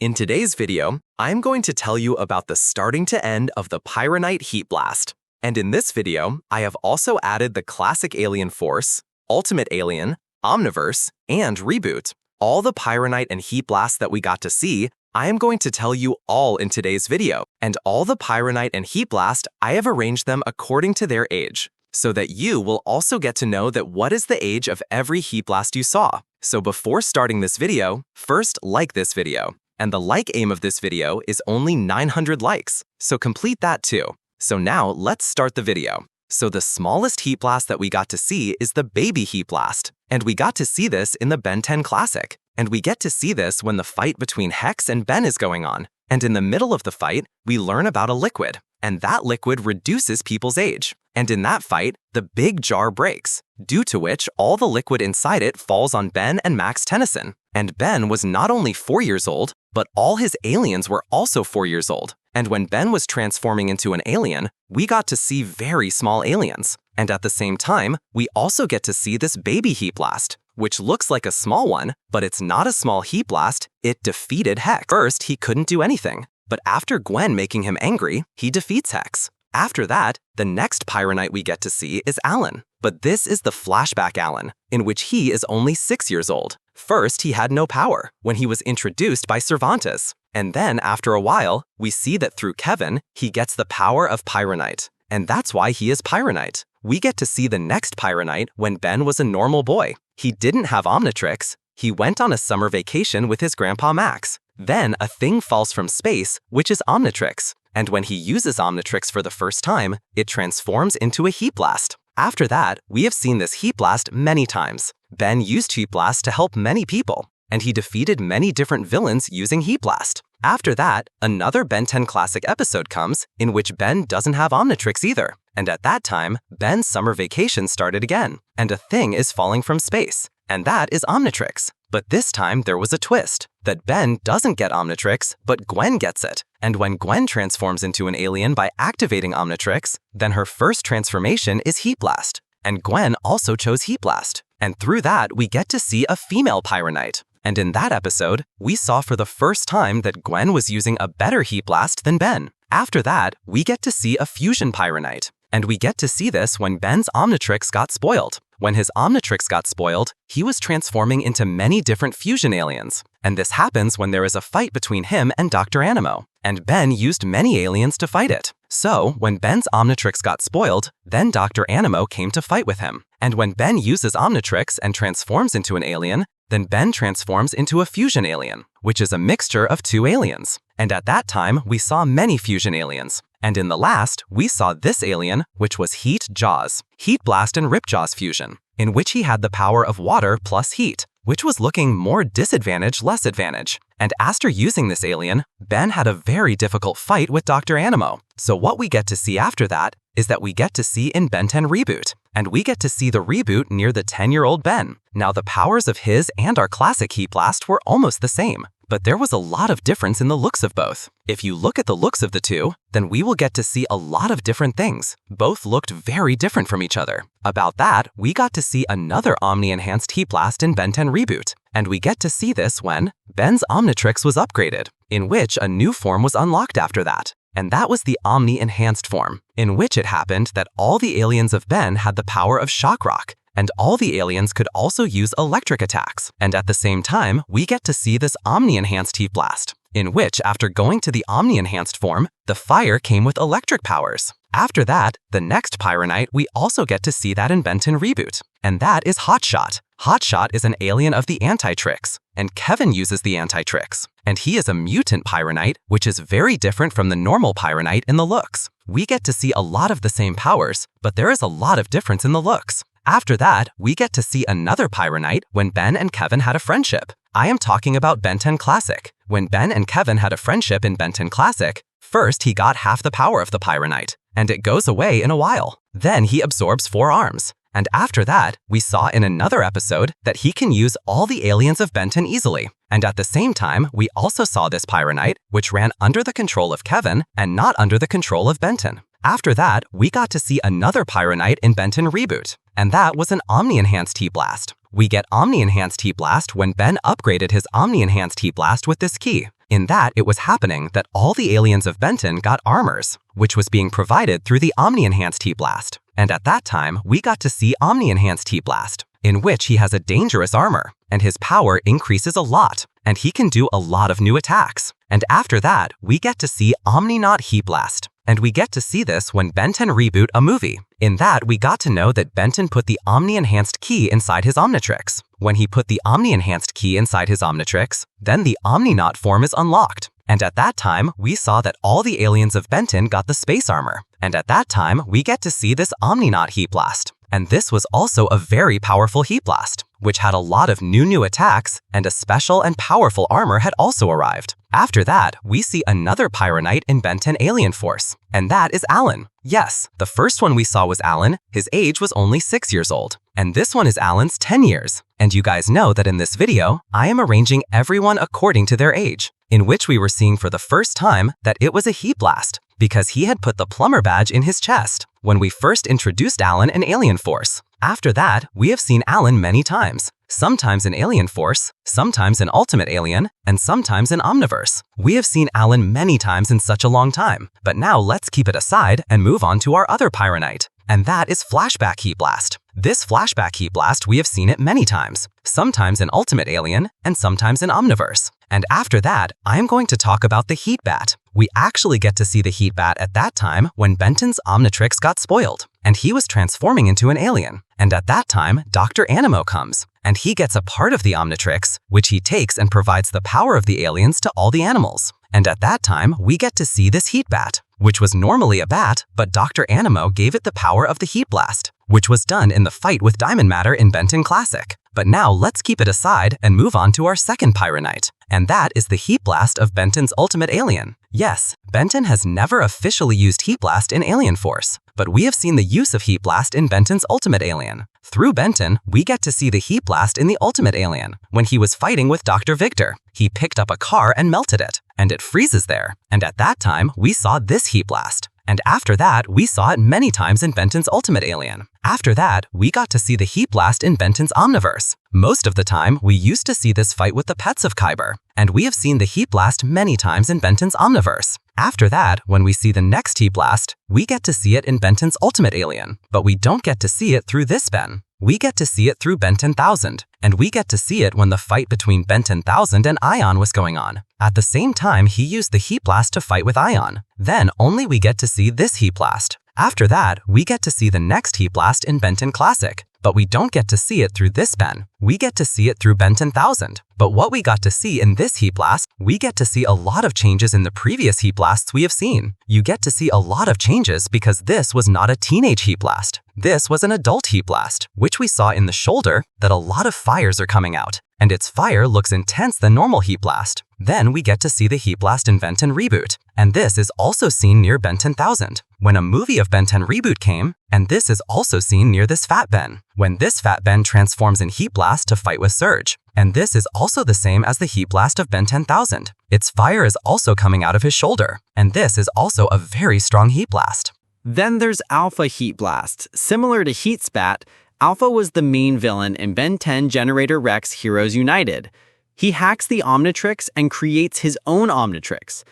In today's video, I'm going to tell you about the starting to end of the Pyronite Heatblast. And in this video, I have also added the Classic Alien Force, Ultimate Alien, Omniverse, and Reboot. All the Pyronite and Heatblast that we got to see, I am going to tell you all in today's video. And all the Pyronite and Heatblast, I have arranged them according to their age, so that you will also get to know that what is the age of every Heatblast you saw. So before starting this video, first like this video. And the like aim of this video is only 900 likes, so complete that too. So now let's start the video. So the smallest Heatblast that we got to see is the baby Heatblast, and we got to see this in the Ben 10 Classic. And we get to see this when the fight between Hex and Ben is going on. And in the middle of the fight, we learn about a liquid, and that liquid reduces people's age. And in that fight, the big jar breaks, due to which all the liquid inside it falls on Ben and Max Tennyson. And Ben was not only 4 years old, but all his aliens were also 4 years old. And when Ben was transforming into an alien, we got to see very small aliens. And at the same time, we also get to see this baby Heatblast, which looks like a small one, but it's not a small Heatblast. It defeated Hex. First, he couldn't do anything, but after Gwen making him angry, he defeats Hex. After that, the next Pyronite we get to see is Alan, but this is the Flashback Alan, in which he is only 6 years old. First, he had no power when he was introduced by Cervantes, and then after a while, we see that through Kevin, he gets the power of Pyronite, and that's why he is Pyronite. We get to see the next Pyronite when Ben was a normal boy. He didn't have Omnitrix. He went on a summer vacation with his grandpa Max. Then a thing falls from space, which is Omnitrix. And when he uses Omnitrix for the first time, it transforms into a Heatblast. After that, we have seen this Heatblast many times. Ben used Heatblast to help many people, and he defeated many different villains using Heatblast. After that, another Ben 10 Classic episode comes in which Ben doesn't have Omnitrix either. And at that time, Ben's summer vacation started again, and a thing is falling from space, and that is Omnitrix. But this time there was a twist, that Ben doesn't get Omnitrix, but Gwen gets it. And when Gwen transforms into an alien by activating Omnitrix, then her first transformation is Heatblast. And Gwen also chose Heatblast. And through that, we get to see a female Pyronite. And in that episode, we saw for the first time that Gwen was using a better Heatblast than Ben. After that, we get to see a fusion Pyronite. And we get to see this when Ben's Omnitrix got spoiled. When his Omnitrix got spoiled, he was transforming into many different fusion aliens. And this happens when there is a fight between him and Dr. Animo. And Ben used many aliens to fight it. So, when Ben's Omnitrix got spoiled, then Dr. Animo came to fight with him. And when Ben uses Omnitrix and transforms into an alien, then Ben transforms into a fusion alien, which is a mixture of two aliens. And at that time, we saw many fusion aliens. And in the last, we saw this alien, which was Heatjaws, Heatblast and Ripjaws fusion, in which he had the power of water plus heat, which was looking more disadvantage, less advantage. And after using this alien, Ben had a very difficult fight with Dr. Animo. So what we get to see after that is that we get to see in Ben 10 Reboot, and we get to see the reboot near the 10-year-old Ben. Now the powers of his and our classic Heatblast were almost the same, but there was a lot of difference in the looks of both. If you look at the looks of the two, then we will get to see a lot of different things. Both looked very different from each other. About that, we got to see another Omni-enhanced Heatblast in Ben 10 Reboot, and we get to see this when Ben's Omnitrix was upgraded, in which a new form was unlocked after that. And that was the Omni-enhanced form, in which it happened that all the aliens of Ben had the power of shock rock, and all the aliens could also use electric attacks. And at the same time, we get to see this Omni-enhanced Heatblast, in which after going to the Omni-enhanced form, the fire came with electric powers. After that, the next Pyronite, we also get to see that in Ben 10 Reboot, and that is Hotshot. Hotshot is an alien of the Anti-Trix, and Kevin uses the Anti-Trix. And he is a mutant Pyronite, which is very different from the normal Pyronite in the looks. We get to see a lot of the same powers, but there is a lot of difference in the looks. After that, we get to see another Pyronite when Ben and Kevin had a friendship. I am talking about Ben 10 Classic. When Ben and Kevin had a friendship in Ben 10 Classic, first he got half the power of the Pyronite, and it goes away in a while. Then he absorbs 4 arms. And after that, we saw in another episode that he can use all the aliens of Ben 10 easily. And at the same time, we also saw this Pyronite, which ran under the control of Kevin and not under the control of Ben 10. After that, we got to see another Pyronite in Ben 10 Reboot, and that was an Omni-enhanced Heatblast. We get Omni-enhanced Heatblast when Ben upgraded his Omni-enhanced Heatblast with this key, In that, it was happening that all the aliens of Benton got armors, which was being provided through the Omni-enhanced Heatblast. And at that time, we got to see Omni-enhanced Heatblast, in which he has a dangerous armor, and his power increases a lot, and he can do a lot of new attacks. And after that, we get to see Omni-naut Heatblast. And we get to see this when Benton reboot a movie. In that, we got to know that Benton put the Omni-enhanced key inside his Omnitrix. When he put the Omni-enhanced key inside his Omnitrix, then the Omni-naut form is unlocked. And at that time, we saw that all the aliens of Benton got the space armor. And at that time, we get to see this Omni-naut Heatblast. And this was also a very powerful Heatblast, which had a lot of new attacks, and a special and powerful armor had also arrived. After that, we see another Pyronite in Benton Alien Force, and that is Alan. Yes, the first one we saw was Alan. His age was only 6 years old. And this one is Alan's 10 years. And you guys know that in this video, I am arranging everyone according to their age, in which we were seeing for the first time that it was a Heatblast, because he had put the plumber badge in his chest when we first introduced Alan in Alien Force. After that, we have seen Alan many times, sometimes in Alien Force, sometimes in Ultimate Alien, and sometimes in Omniverse. We have seen Alan many times in such a long time, but now let's keep it aside and move on to our other Pyronite, and that is Flashback Heatblast. This Flashback Heatblast, we have seen it many times, sometimes in Ultimate Alien and sometimes in Omniverse. And after that, I am going to talk about the Heatbat. We actually get to see the Heatbat at that time when Benton's Omnitrix got spoiled, and he was transforming into an alien. And at that time, Dr. Animo comes, and he gets a part of the Omnitrix, which he takes and provides the power of the aliens to all the animals. And at that time, we get to see this Heatbat, which was normally a bat, but Dr. Animo gave it the power of the Heatblast, which was done in the fight with Diamond Matter in Benton Classic. But now let's keep it aside and move on to our second Pyronite, and that is the Heatblast of Benton's Ultimate Alien. Yes, Benton has never officially used Heatblast in Alien Force, but we have seen the use of Heatblast in Benton's Ultimate Alien. Through Benton, we get to see the Heatblast in the Ultimate Alien. When he was fighting with Dr. Victor, he picked up a car and melted it, and it freezes there. And at that time, we saw this Heatblast. And after that, we saw it many times in Benton's Ultimate Alien. After that, we got to see the Heatblast in Benton's Omniverse. Most of the time, we used to see this fight with the pets of Kyber, and we have seen the Heatblast many times in Benton's Omniverse. After that, when we see the next Heatblast, we get to see it in Benton's Ultimate Alien, but we don't get to see it through this Ben. We get to see it through Benton 1000, and we get to see it when the fight between Benton 1000 and Ion was going on. At the same time, he used the Heatblast to fight with Ion. Then only we get to see this Heatblast. After that, we get to see the next Heatblast in Benton Classic, but we don't get to see it through this Ben. We get to see it through Benton 1000. But what we got to see in this Heatblast, we get to see a lot of changes in the previous Heatblasts we have seen. You get to see a lot of changes because this was not a teenage Heatblast. This was an adult Heatblast, which we saw in the shoulder that a lot of fires are coming out, and its fire looks intense than normal Heatblast. Then we get to see the Heatblast in Benton Reboot, and this is also seen near Benton 1000, when a movie of Benton Reboot came, and this is also seen near this Fat Ben, when this Fat Ben transforms in Heatblast to fight with Surge. And this is also the same as the Heatblast of Ben 10,000. Its fire is also coming out of his shoulder, and this is also a very strong Heatblast. Then there's Alpha Heatblast. Similar to Heatspat, Alpha was the main villain in Ben 10 Generator Rex Heroes United. He hacks the Omnitrix and creates his own Omnitrix.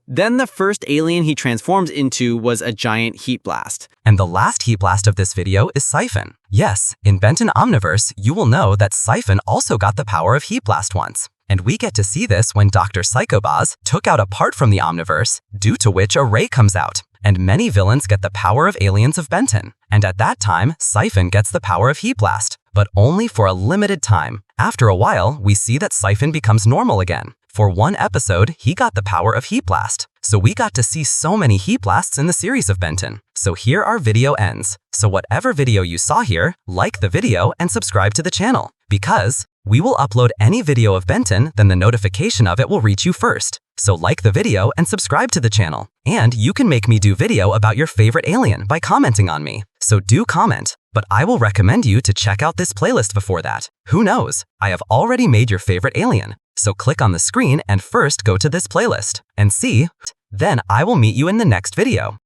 Then the first alien he transforms into was a giant Heatblast. And the last Heatblast of this video is Siphon. Yes, in Benton Omniverse, you will know that Siphon also got the power of Heatblast once. And we get to see this when Dr. Psychobaz took out a part from the Omniverse, due to which a ray comes out. And many villains get the power of aliens of Benton. And at that time, Siphon gets the power of Heatblast, but only for a limited time. After a while, we see that Siphon becomes normal again. For one episode, he got the power of Heatblast. So we got to see so many Heatblasts in the series of Benton. So here our video ends. So whatever video you saw here, like the video and subscribe to the channel. Because we will upload any video of Benton, then the notification of it will reach you first. So like the video and subscribe to the channel. And you can make me do video about your favorite alien by commenting on me. So do comment, but I will recommend you to check out this playlist before that. Who knows? I have already made your favorite alien. So click on the screen and first go to this playlist and see. Then I will meet you in the next video.